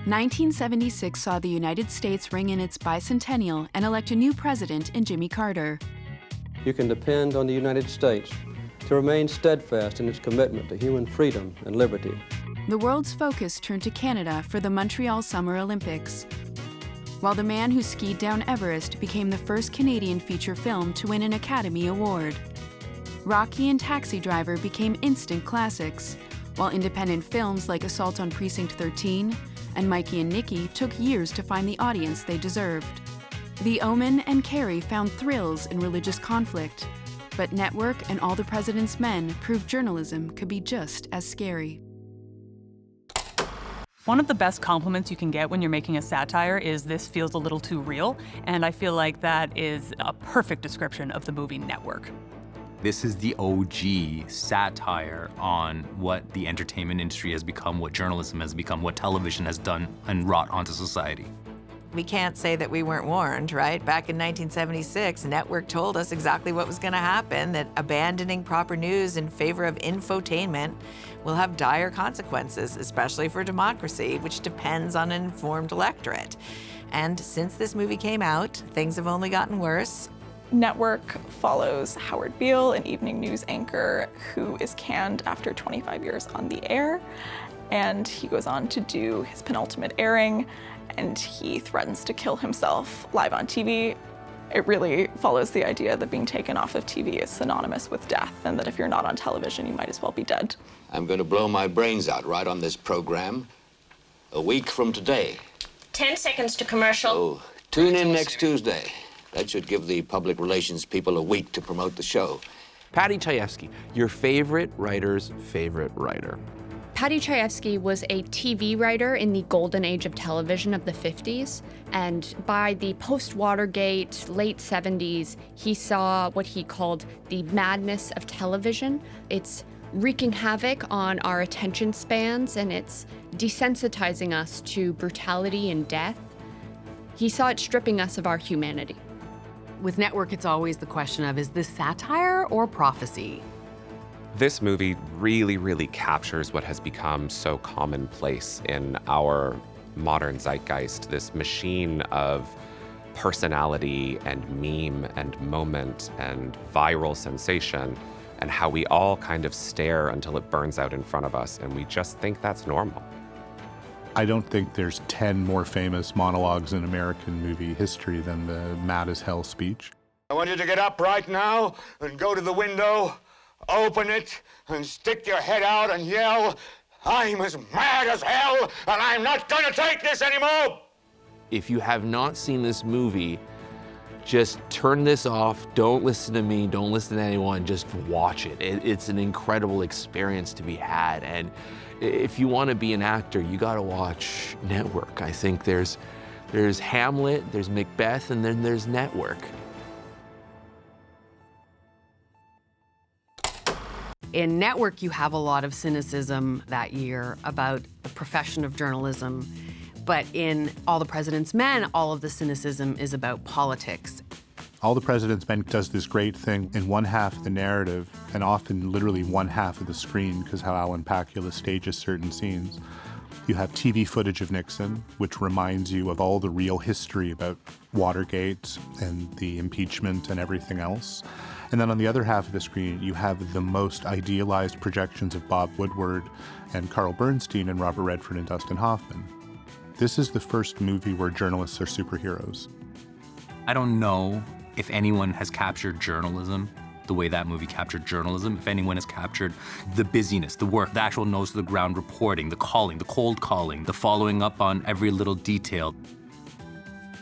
1976 saw the United States ring in its bicentennial and elect a new president in Jimmy Carter. You can depend on the United States to remain steadfast in its commitment to human freedom and liberty. The world's focus turned to Canada for the Montreal Summer Olympics, while The Man Who Skied Down Everest became the first Canadian feature film to win an Academy Award. Rocky and Taxi Driver became instant classics, while independent films like Assault on Precinct 13 and Mikey and Nicky took years to find the audience they deserved. The Omen and Carrie found thrills in religious conflict, but Network and All the President's Men proved journalism could be just as scary. One of the best compliments you can get when you're making a satire is "this feels a little too real," and I feel like that is a perfect description of the movie Network. This is the OG satire on what the entertainment industry has become, what journalism has become, what television has done and wrought onto society. We can't say that we weren't warned, right? Back in 1976, Network told us exactly what was going to happen, that abandoning proper news in favor of infotainment will have dire consequences, especially for democracy, which depends on an informed electorate. And since this movie came out, things have only gotten worse. Network follows Howard Beale, an evening news anchor who is canned after 25 years on the air. And he goes on to do his penultimate airing, and he threatens to kill himself live on TV. It really follows the idea that being taken off of TV is synonymous with death, and that if you're not on television, you might as well be dead. I'm going to blow my brains out right on this program a week from today. 10 seconds to commercial. Oh, tune in next Tuesday. That should give the public relations people a week to promote the show. Paddy Chayefsky, your favorite writer's favorite writer. Paddy Chayefsky was a TV writer in the golden age of television of the 50s, and by the post-Watergate, late 70s, he saw what he called the madness of television. It's wreaking havoc on our attention spans, and it's desensitizing us to brutality and death. He saw it stripping us of our humanity. With Network, it's always the question of, is this satire or prophecy? This movie really captures what has become so commonplace in our modern zeitgeist, this machine of personality and meme and moment and viral sensation, and how we all kind of stare until it burns out in front of us, and we just think that's normal. I don't think there's 10 more famous monologues in American movie history than the Mad as Hell speech. I want you to get up right now and go to the window, open it, and stick your head out and yell, "I'm as mad as hell, and I'm not gonna take this anymore!" If you have not seen this movie, just turn this off. Don't listen to me. Don't listen to anyone. Just watch it. It's an incredible experience to be had. And if you want to be an actor, you got to watch Network. I think there's Hamlet, there's Macbeth, and then there's Network. In Network, you have a lot of cynicism that year about the profession of journalism. But in All the President's Men, all of the cynicism is about politics. All the President's Men does this great thing in one half of the narrative, and often literally one half of the screen, because how Alan Pakula stages certain scenes. You have TV footage of Nixon, which reminds you of all the real history about Watergate and the impeachment and everything else. And then on the other half of the screen, you have the most idealized projections of Bob Woodward and Carl Bernstein and Robert Redford and Dustin Hoffman. This is the first movie where journalists are superheroes. I don't know if anyone has captured journalism the way that movie captured journalism, if anyone has captured the busyness, the work, the actual nose to the ground reporting, the calling, the cold calling, the following up on every little detail.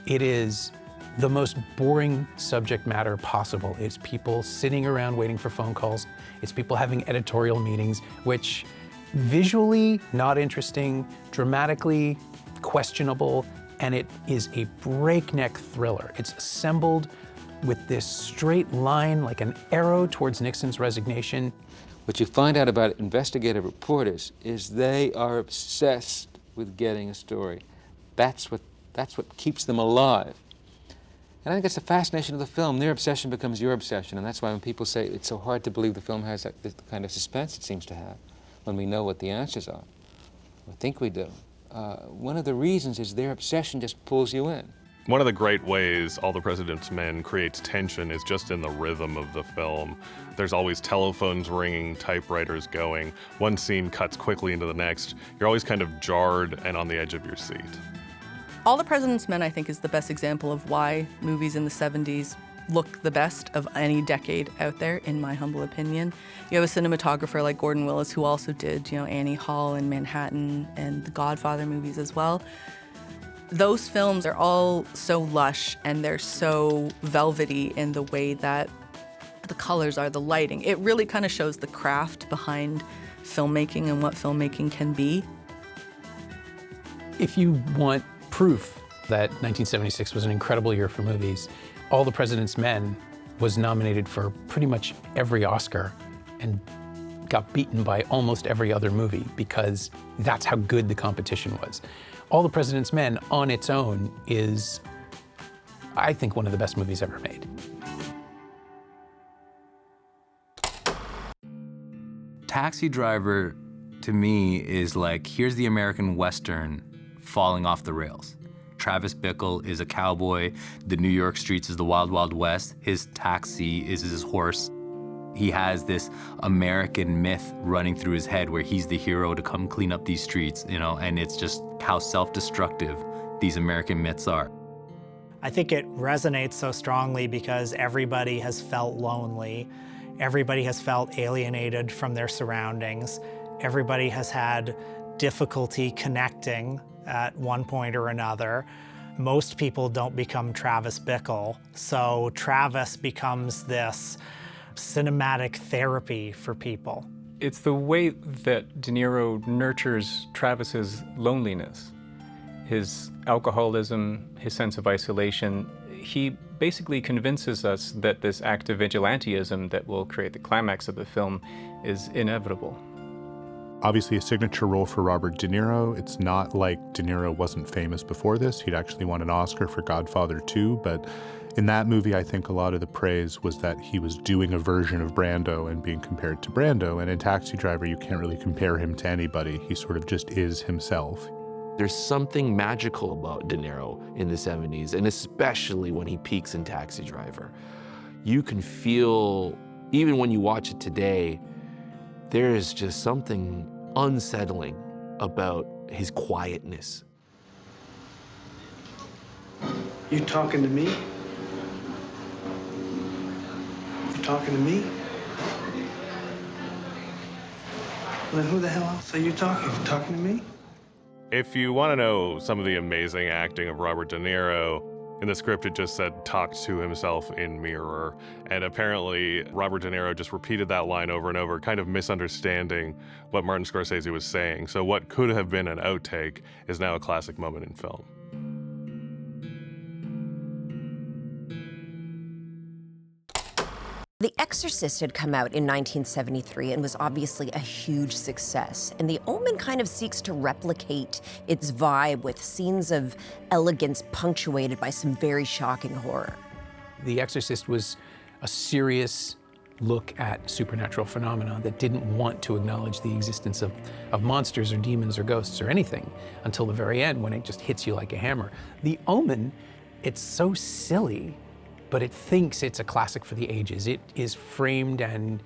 It is the most boring subject matter possible. It's people sitting around waiting for phone calls. It's people having editorial meetings, which visually not interesting, dramatically questionable, and it is a breakneck thriller. It's assembled with this straight line, like an arrow towards Nixon's resignation. What you find out about investigative reporters is they are obsessed with getting a story. That's what keeps them alive. And I think that's the fascination of the film. Their obsession becomes your obsession, and that's why when people say it's so hard to believe the film has the kind of suspense it seems to have, when we know what the answers are, or think we do, one of the reasons is their obsession just pulls you in. One of the great ways All the President's Men creates tension is just in the rhythm of the film. There's always telephones ringing, typewriters going. One scene cuts quickly into the next. You're always kind of jarred and on the edge of your seat. All the President's Men, I think, is the best example of why movies in the 70s look the best of any decade out there, in my humble opinion. You have a cinematographer like Gordon Willis, who also did, Annie Hall and Manhattan and the Godfather movies as well. Those films are all so lush and they're so velvety in the way that the colors are, the lighting. It really kind of shows the craft behind filmmaking and what filmmaking can be. If you want proof that 1976 was an incredible year for movies, All the President's Men was nominated for pretty much every Oscar and got beaten by almost every other movie because that's how good the competition was. All the President's Men on its own is, I think, one of the best movies ever made. Taxi Driver, to me, is like, here's the American Western falling off the rails. Travis Bickle is a cowboy. The New York streets is the Wild Wild West. His taxi is his horse. He has this American myth running through his head where he's the hero to come clean up these streets, and it's just how self-destructive these American myths are. I think it resonates so strongly because everybody has felt lonely. Everybody has felt alienated from their surroundings. Everybody has had difficulty connecting at one point or another. Most people don't become Travis Bickle, so Travis becomes this cinematic therapy for people. It's the way that De Niro nurtures Travis's loneliness, his alcoholism, his sense of isolation. He basically convinces us that this act of vigilantism that will create the climax of the film is inevitable. Obviously a signature role for Robert De Niro. It's not like De Niro wasn't famous before this. He'd actually won an Oscar for Godfather 2, but in that movie, I think a lot of the praise was that he was doing a version of Brando and being compared to Brando. And in Taxi Driver, you can't really compare him to anybody. He sort of just is himself. There's something magical about De Niro in the 70s, and especially when he peaks in Taxi Driver. You can feel, even when you watch it today, there is just something unsettling about his quietness. You talking to me? You talking to me? Well, then who the hell else are you talking? You talking to me? If you want to know some of the amazing acting of Robert De Niro, in the script it just said, "talked to himself in mirror." And apparently Robert De Niro just repeated that line over and over, kind of misunderstanding what Martin Scorsese was saying. So what could have been an outtake is now a classic moment in film. The Exorcist had come out in 1973 and was obviously a huge success. And The Omen kind of seeks to replicate its vibe with scenes of elegance punctuated by some very shocking horror. The Exorcist was a serious look at supernatural phenomena that didn't want to acknowledge the existence of monsters or demons or ghosts or anything until the very end when it just hits you like a hammer. The Omen, it's so silly, but it thinks it's a classic for the ages. It is framed and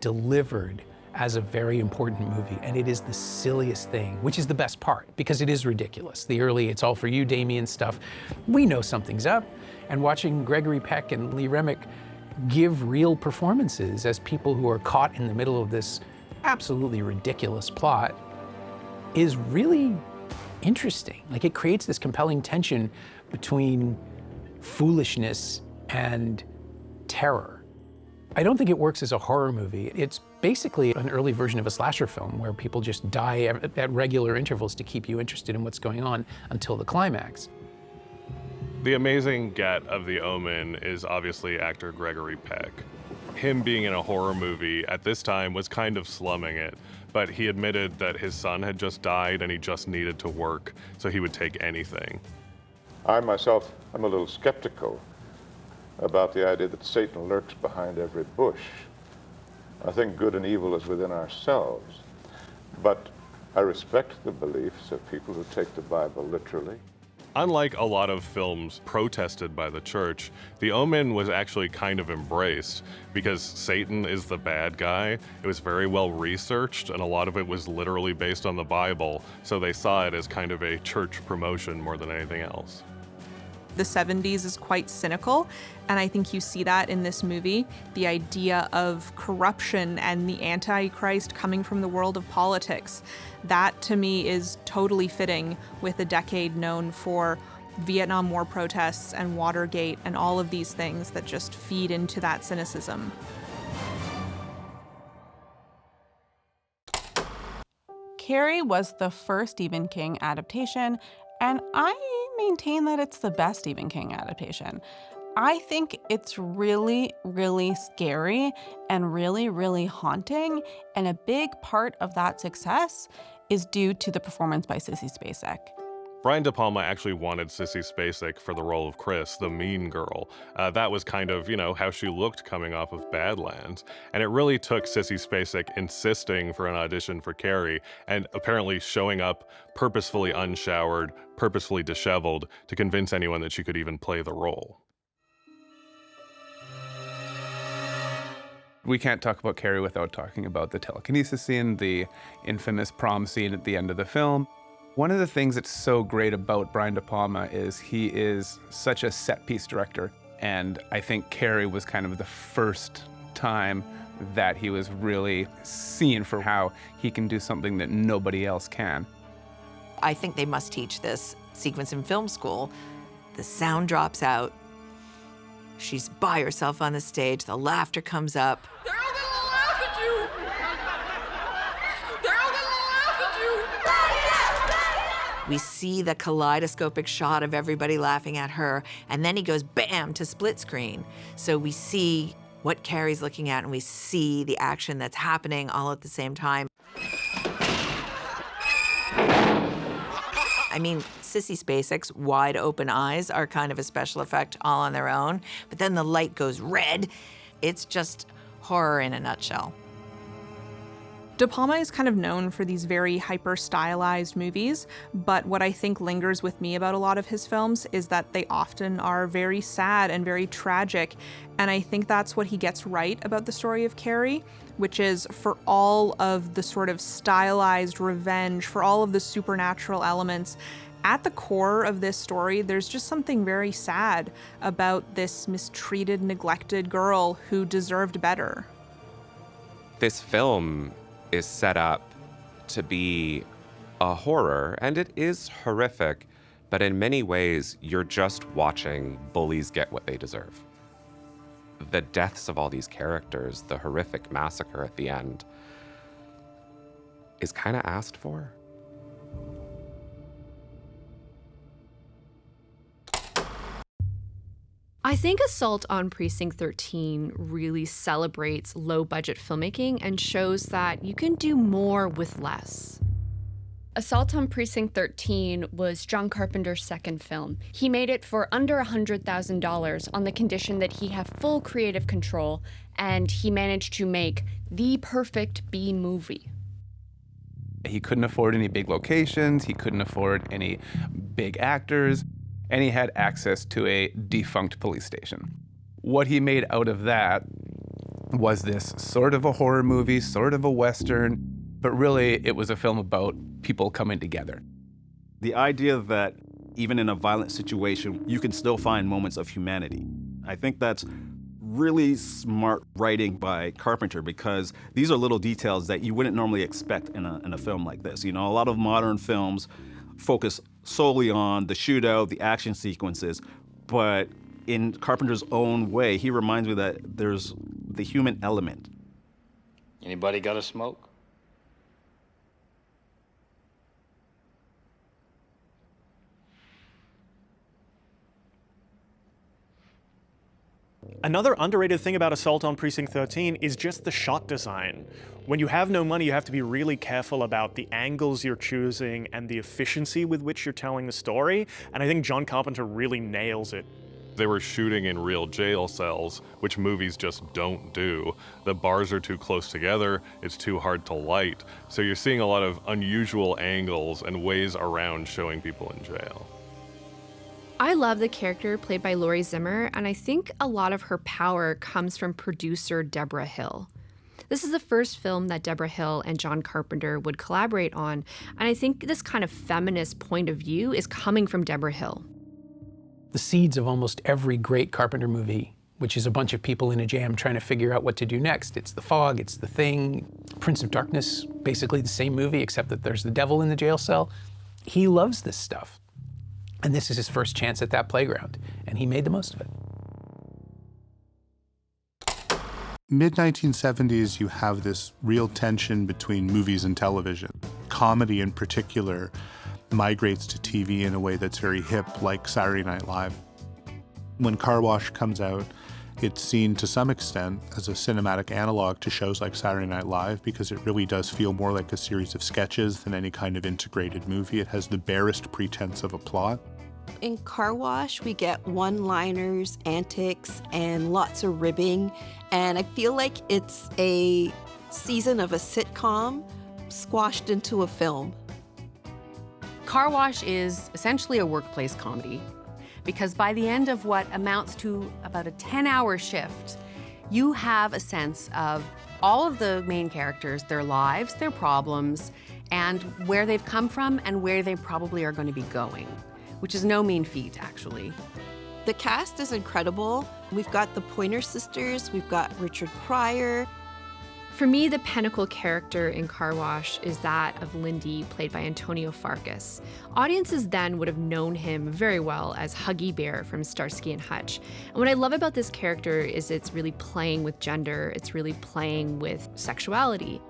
delivered as a very important movie, and it is the silliest thing, which is the best part, because it is ridiculous. The early "It's All For You, Damien" stuff, we know something's up, and watching Gregory Peck and Lee Remick give real performances as people who are caught in the middle of this absolutely ridiculous plot is really interesting. Like, it creates this compelling tension between foolishness and terror. I don't think it works as a horror movie. It's basically an early version of a slasher film where people just die at regular intervals to keep you interested in what's going on until the climax. The amazing get of The Omen is obviously actor Gregory Peck. Him being in a horror movie at this time was kind of slumming it, but he admitted that his son had just died and he just needed to work, so he would take anything. I myself am a little skeptical about the idea that Satan lurks behind every bush. I think good and evil is within ourselves. But I respect the beliefs of people who take the Bible literally. Unlike a lot of films protested by the church, The Omen was actually kind of embraced because Satan is the bad guy. It was very well researched, and a lot of it was literally based on the Bible, so they saw it as kind of a church promotion more than anything else. The 70s is quite cynical, and I think you see that in this movie. The idea of corruption and the Antichrist coming from the world of politics. That, to me, is totally fitting with a decade known for Vietnam War protests and Watergate and all of these things that just feed into that cynicism. Carrie was the first Stephen King adaptation, and I maintain that it's the best Stephen King adaptation. I think it's really, really scary and really, really haunting, and a big part of that success is due to the performance by Sissy Spacek. Brian De Palma actually wanted Sissy Spacek for the role of Chris, the mean girl. That was kind of, how she looked coming off of Badlands. And it really took Sissy Spacek insisting for an audition for Carrie and apparently showing up purposefully unshowered, purposefully disheveled to convince anyone that she could even play the role. We can't talk about Carrie without talking about the telekinesis scene, the infamous prom scene at the end of the film. One of the things that's so great about Brian De Palma is he is such a set-piece director, and I think Carrie was kind of the first time that he was really seen for how he can do something that nobody else can. I think they must teach this sequence in film school. The sound drops out. She's by herself on the stage. The laughter comes up. They're all gonna laugh at you! They're all gonna laugh at you! We see the kaleidoscopic shot of everybody laughing at her, and then he goes bam to split screen. So we see what Carrie's looking at, and we see the action that's happening all at the same time. I mean, Sissy Spacek's wide open eyes are kind of a special effect all on their own, but then the light goes red. It's just horror in a nutshell. De Palma is kind of known for these very hyper-stylized movies, but what I think lingers with me about a lot of his films is that they often are very sad and very tragic, and I think that's what he gets right about the story of Carrie, which is for all of the sort of stylized revenge, for all of the supernatural elements, at the core of this story, there's just something very sad about this mistreated, neglected girl who deserved better. This film is set up to be a horror, and it is horrific, but in many ways, you're just watching bullies get what they deserve. The deaths of all these characters, the horrific massacre at the end, is kind of asked for. I think Assault on Precinct 13 really celebrates low-budget filmmaking and shows that you can do more with less. Assault on Precinct 13 was John Carpenter's second film. He made it for under $100,000 on the condition that he have full creative control, and he managed to make the perfect B movie. He couldn't afford any big locations, he couldn't afford any big actors, and he had access to a defunct police station. What he made out of that was this sort of a horror movie, sort of a Western, but really it was a film about people coming together. The idea that even in a violent situation, you can still find moments of humanity. I think that's really smart writing by Carpenter, because these are little details that you wouldn't normally expect in a film like this. A lot of modern films focus solely on the shootout, the action sequences, but in Carpenter's own way, he reminds me that there's the human element. Anybody got a smoke? Another underrated thing about Assault on Precinct 13 is just the shot design. When you have no money, you have to be really careful about the angles you're choosing and the efficiency with which you're telling the story, and I think John Carpenter really nails it. They were shooting in real jail cells, which movies just don't do. The bars are too close together, it's too hard to light. So you're seeing a lot of unusual angles and ways around showing people in jail. I love the character played by Laurie Zimmer, and I think a lot of her power comes from producer Deborah Hill. This is the first film that Deborah Hill and John Carpenter would collaborate on, and I think this kind of feminist point of view is coming from Deborah Hill. The seeds of almost every great Carpenter movie, which is a bunch of people in a jam trying to figure out what to do next. It's The Fog, it's The Thing, Prince of Darkness, basically the same movie except that there's the devil in the jail cell. He loves this stuff. And this is his first chance at that playground, and he made the most of it. Mid-1970s, you have this real tension between movies and television. Comedy in particular migrates to TV in a way that's very hip, like Saturday Night Live. When Car Wash comes out, it's seen to some extent as a cinematic analog to shows like Saturday Night Live because it really does feel more like a series of sketches than any kind of integrated movie. It has the barest pretense of a plot. In Car Wash, we get one-liners, antics, and lots of ribbing, and I feel like it's a season of a sitcom squashed into a film. Car Wash is essentially a workplace comedy because by the end of what amounts to about a 10-hour shift, you have a sense of all of the main characters, their lives, their problems, and where they've come from and where they probably are going to be going, which is no mean feat, actually. The cast is incredible. We've got the Pointer Sisters, we've got Richard Pryor. For me, the pinnacle character in Car Wash is that of Lindy, played by Antonio Fargas. Audiences then would have known him very well as Huggy Bear from Starsky and Hutch. And what I love about this character is it's really playing with gender, it's really playing with sexuality.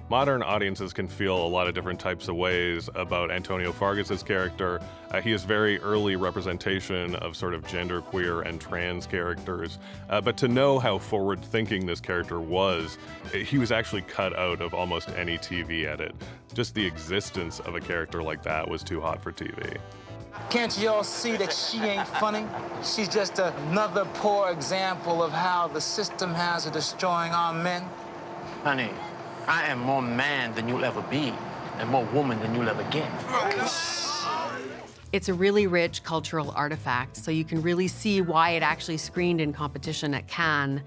Modern audiences can feel a lot of different types of ways about Antonio Fargas' character. He is very early representation of sort of genderqueer and trans characters. But to know how forward-thinking this character was, he was actually cut out of almost any TV edit. Just the existence of a character like that was too hot for TV. Can't you all see that she ain't funny? She's just another poor example of how the system has of destroying our men. Honey, I am more man than you'll ever be, and more woman than you'll ever get. It's a really rich cultural artifact, so you can really see why it actually screened in competition at Cannes.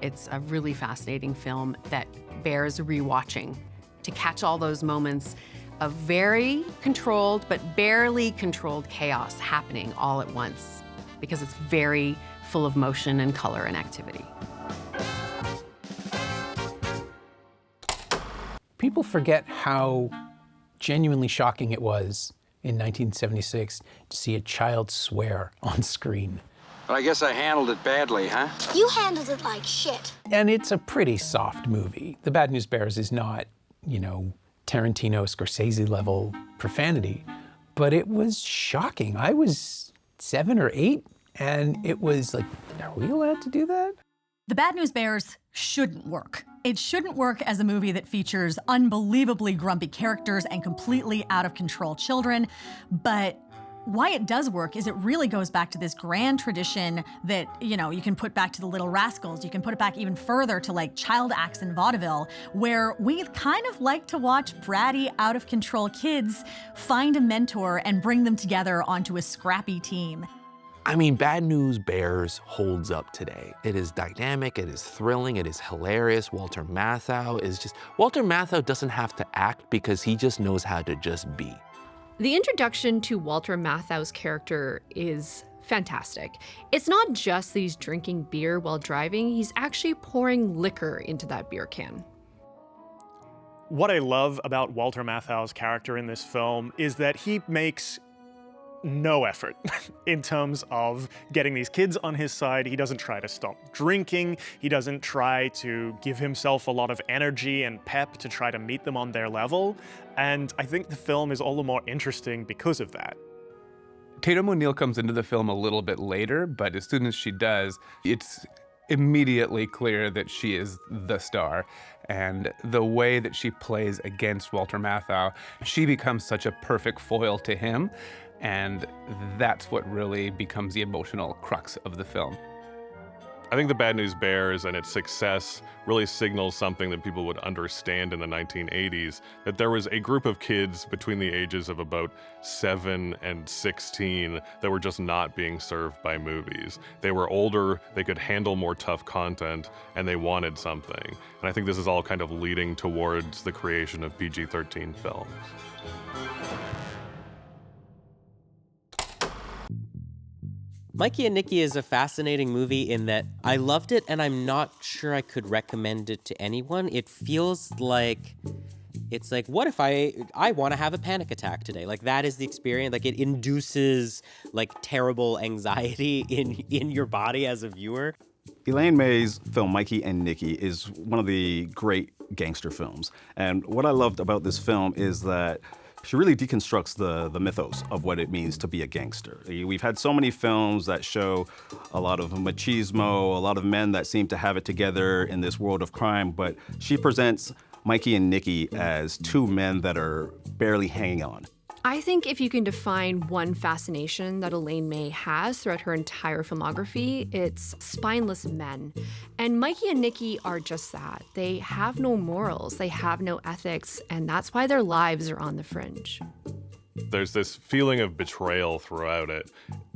It's a really fascinating film that bears rewatching to catch all those moments of very controlled but barely controlled chaos happening all at once, because it's very full of motion and color and activity. People forget how genuinely shocking it was in 1976 to see a child swear on screen. But I guess I handled it badly, huh? You handled it like shit. And it's a pretty soft movie. The Bad News Bears is not, you know, Tarantino, Scorsese level profanity, but it was shocking. I was 7 or 8, and it was like, are we allowed to do that? The Bad News Bears shouldn't work. It shouldn't work as a movie that features unbelievably grumpy characters and completely out of control children, but why it does work is it really goes back to this grand tradition that, you know, you can put back to the Little Rascals, you can put it back even further to like child acts in vaudeville, where we kind of like to watch bratty, out of control kids find a mentor and bring them together onto a scrappy team. I mean, Bad News Bears holds up today. It is dynamic, it is thrilling, it is hilarious. Walter Matthau doesn't have to act because he just knows how to just be. The introduction to Walter Matthau's character is fantastic. It's not just that he's drinking beer while driving, he's actually pouring liquor into that beer can. What I love about Walter Matthau's character in this film is that he makes no effort in terms of getting these kids on his side. He doesn't try to stop drinking. He doesn't try to give himself a lot of energy and pep to try to meet them on their level. And I think the film is all the more interesting because of that. Tatum O'Neal comes into the film a little bit later, but as soon as she does, it's immediately clear that she is the star. And the way that she plays against Walter Matthau, she becomes such a perfect foil to him. And that's what really becomes the emotional crux of the film. I think The Bad News Bears and its success really signals something that people would understand in the 1980s, that there was a group of kids between the ages of about 7 and 16 that were just not being served by movies. They were older, they could handle more tough content, and they wanted something. And I think this is all kind of leading towards the creation of PG-13 films. Mikey and Nicky is a fascinating movie in that I loved it and I'm not sure I could recommend it to anyone. It feels like, it's like, what if I want to have a panic attack today? Like, that is the experience. Like, it induces like terrible anxiety in your body as a viewer. Elaine May's film Mikey and Nicky is one of the great gangster films. And what I loved about this film is that she really deconstructs the mythos of what it means to be a gangster. We've had so many films that show a lot of machismo, a lot of men that seem to have it together in this world of crime, but she presents Mikey and Nicky as two men that are barely hanging on. I think if you can define one fascination that Elaine May has throughout her entire filmography, it's spineless men. And Mikey and Nicky are just that. They have no morals, they have no ethics, and that's why their lives are on the fringe. There's this feeling of betrayal throughout it.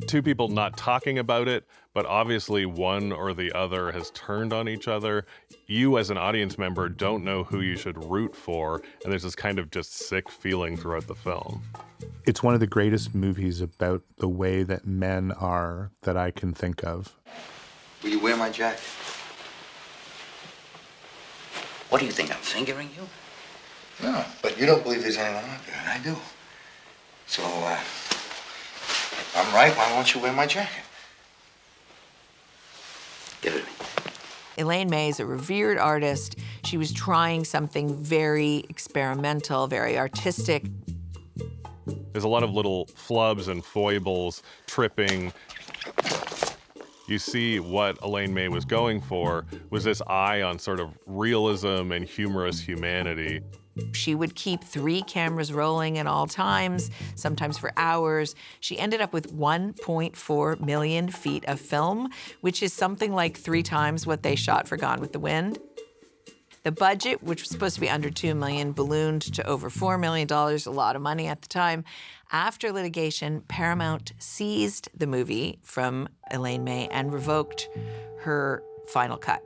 Two people not talking about it, but obviously one or the other has turned on each other. You as an audience member don't know who you should root for, and there's this kind of just sick feeling throughout the film. It's one of the greatest movies about the way that men are that I can think of. Will you wear my jacket? What do you think, I'm fingering you? No, but you don't believe there's anyone out there, and I do. So, I'm right, why won't you wear my jacket? Give it to me. Elaine May is a revered artist. She was trying something very experimental, very artistic. There's a lot of little flubs and foibles, tripping. You see what Elaine May was going for was this eye on sort of realism and humorous humanity. She would keep 3 cameras rolling at all times, sometimes for hours. She ended up with 1.4 million feet of film, which is something like 3 times what they shot for Gone with the Wind. The budget, which was supposed to be under $2 million, ballooned to over $4 million, a lot of money at the time. After litigation, Paramount seized the movie from Elaine May and revoked her final cut.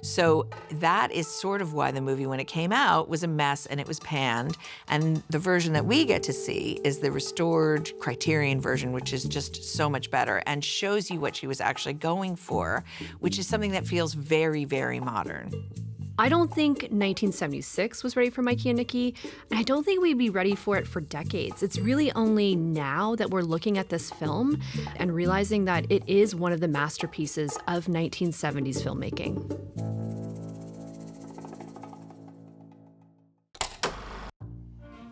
So that is sort of why the movie, when it came out, was a mess and it was panned. And the version that we get to see is the restored Criterion version, which is just so much better and shows you what she was actually going for, which is something that feels very, very modern. I don't think 1976 was ready for Mikey and Nicky, and I don't think we'd be ready for it for decades. It's really only now that we're looking at this film and realizing that it is one of the masterpieces of 1970s filmmaking.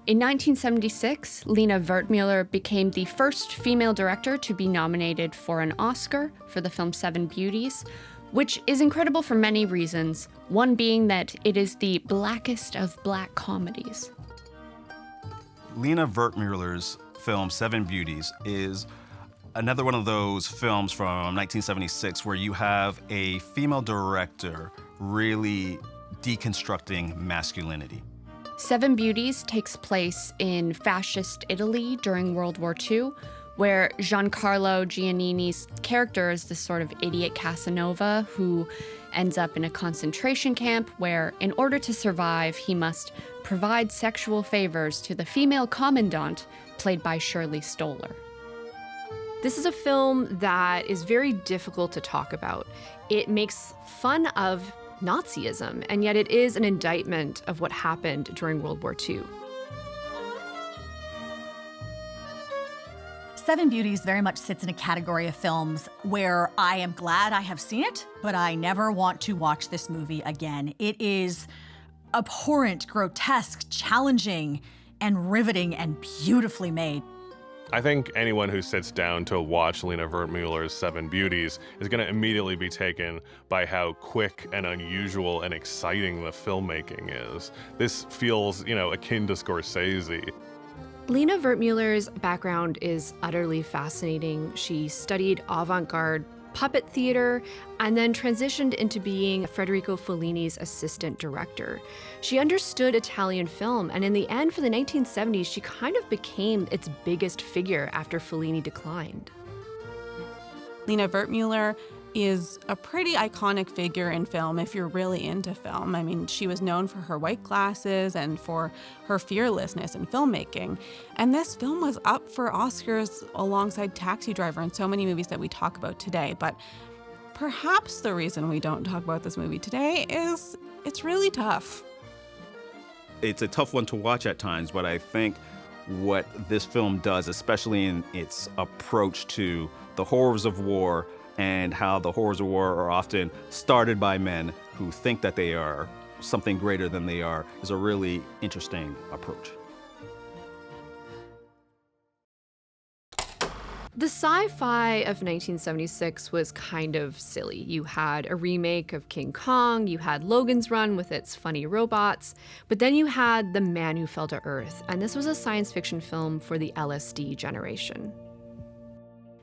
In 1976, Lena Wertmuller became the first female director to be nominated for an Oscar for the film Seven Beauties, which is incredible for many reasons, one being that it is the blackest of black comedies. Lena Wertmuller's film Seven Beauties is another one of those films from 1976 where you have a female director really deconstructing masculinity. Seven Beauties takes place in fascist Italy during World War II, where Giancarlo Giannini's character is this sort of idiot Casanova who ends up in a concentration camp where, in order to survive, he must provide sexual favors to the female commandant, played by Shirley Stoller. This is a film that is very difficult to talk about. It makes fun of Nazism, and yet it is an indictment of what happened during World War II. Seven Beauties very much sits in a category of films where I am glad I have seen it, but I never want to watch this movie again. It is abhorrent, grotesque, challenging, and riveting and beautifully made. I think anyone who sits down to watch Lena Wertmuller's Seven Beauties is going to immediately be taken by how quick and unusual and exciting the filmmaking is. This feels, akin to Scorsese. Lina Wertmüller's background is utterly fascinating. She studied avant-garde puppet theater and then transitioned into being Federico Fellini's assistant director. She understood Italian film, and in the end, for the 1970s, she kind of became its biggest figure after Fellini declined. Lina Wertmüller is a pretty iconic figure in film if you're really into film. I mean, she was known for her white glasses and for her fearlessness in filmmaking. And this film was up for Oscars alongside Taxi Driver and so many movies that we talk about today. But perhaps the reason we don't talk about this movie today is it's really tough. It's a tough one to watch at times, but I think what this film does, especially in its approach to the horrors of war and how the horrors of war are often started by men who think that they are something greater than they are, is a really interesting approach. The sci-fi of 1976 was kind of silly. You had a remake of King Kong, you had Logan's Run with its funny robots, but then you had The Man Who Fell to Earth, and this was a science fiction film for the LSD generation.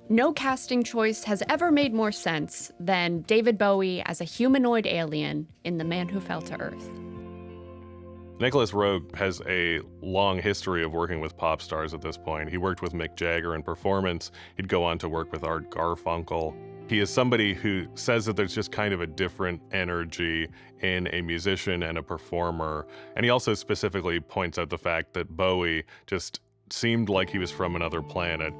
No casting choice has ever made more sense than David Bowie as a humanoid alien in The Man Who Fell to Earth. Nicholas Roeg has a long history of working with pop stars at this point. He worked with Mick Jagger in performance. He'd go on to work with Art Garfunkel. He is somebody who says that there's just kind of a different energy in a musician and a performer. And he also specifically points out the fact that Bowie just seemed like he was from another planet.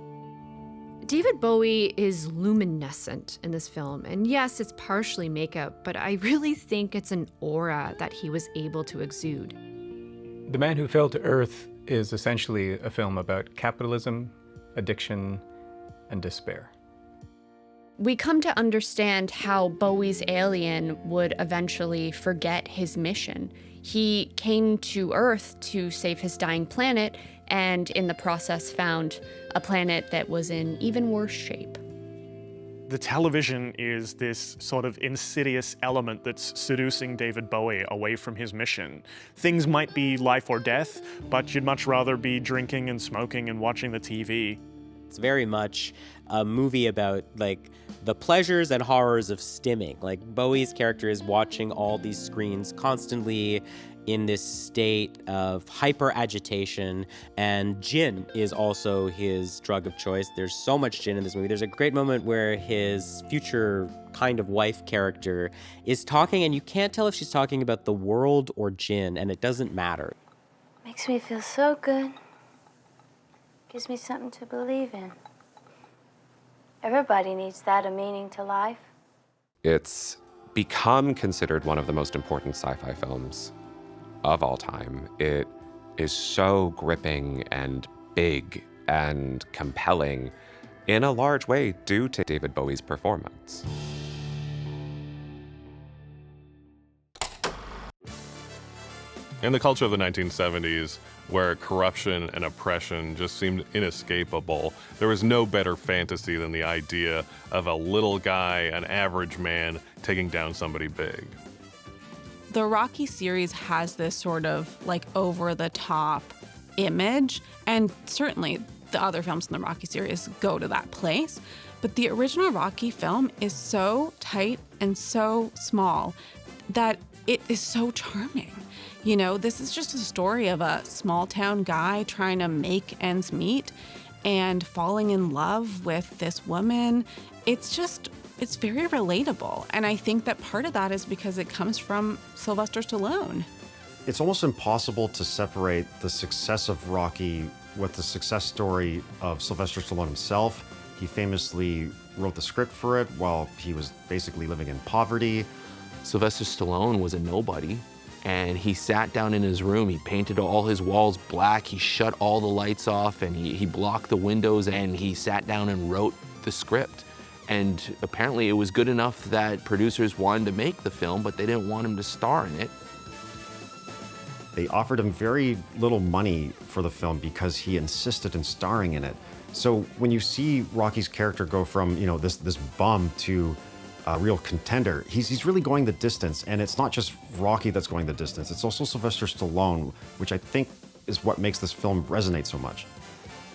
David Bowie is luminescent in this film, and yes, it's partially makeup, but I really think it's an aura that he was able to exude. The Man Who Fell to Earth is essentially a film about capitalism, addiction, and despair. We come to understand how Bowie's alien would eventually forget his mission. He came to Earth to save his dying planet, and in the process found a planet that was in even worse shape. The television is this sort of insidious element that's seducing David Bowie away from his mission. Things might be life or death, but you'd much rather be drinking and smoking and watching the TV. It's very much a movie about like the pleasures and horrors of stimming. Like Bowie's character is watching all these screens constantly in this state of hyper agitation, and gin is also his drug of choice. There's so much gin in this movie. There's a great moment where his future kind of wife character is talking, and you can't tell if she's talking about the world or gin, and it doesn't matter. Makes me feel so good. Gives me something to believe in. Everybody needs that, a meaning to life. It's become considered one of the most important sci-fi films of all time. It is so gripping and big and compelling in a large way due to David Bowie's performance. In the culture of the 1970s, where corruption and oppression just seemed inescapable, there was no better fantasy than the idea of a little guy, an average man, taking down somebody big. The Rocky series has this sort of like over-the-top image, and certainly the other films in the Rocky series go to that place. But the original Rocky film is so tight and so small that it is so charming. You know, this is just a story of a small town guy trying to make ends meet and falling in love with this woman. It's very relatable. And I think that part of that is because it comes from Sylvester Stallone. It's almost impossible to separate the success of Rocky with the success story of Sylvester Stallone himself. He famously wrote the script for it while he was basically living in poverty. Sylvester Stallone was a nobody, and he sat down in his room, he painted all his walls black, he shut all the lights off, and he blocked the windows, and he sat down and wrote the script. And apparently it was good enough that producers wanted to make the film, but they didn't want him to star in it. They offered him very little money for the film because he insisted in starring in it. So when you see Rocky's character go from, you know, this bum to a real contender, he's really going the distance. And it's not just Rocky that's going the distance. It's also Sylvester Stallone, which I think is what makes this film resonate so much.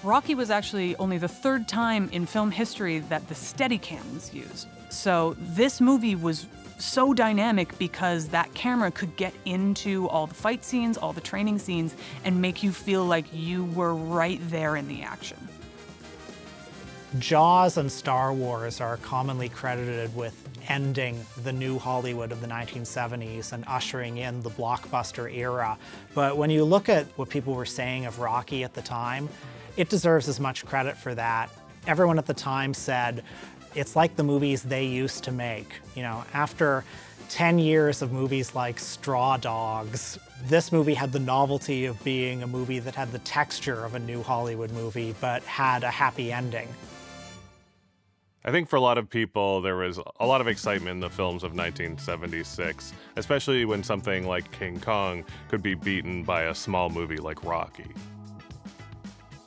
Rocky was actually only the third time in film history that the Steadicam was used. So this movie was so dynamic because that camera could get into all the fight scenes, all the training scenes, and make you feel like you were right there in the action. Jaws and Star Wars are commonly credited with ending the new Hollywood of the 1970s and ushering in the blockbuster era. But when you look at what people were saying of Rocky at the time, it deserves as much credit for that. Everyone at the time said, it's like the movies they used to make. You know, after 10 years of movies like Straw Dogs, this movie had the novelty of being a movie that had the texture of a new Hollywood movie, but had a happy ending. I think for a lot of people, there was a lot of excitement in the films of 1976, especially when something like King Kong could be beaten by a small movie like Rocky.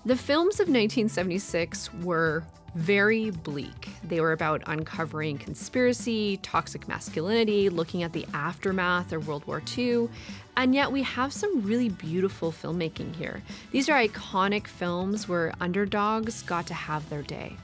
The films of 1976 were very bleak. They were about uncovering conspiracy, toxic masculinity, looking at the aftermath of World War II, and yet we have some really beautiful filmmaking here. These are iconic films where underdogs got to have their day.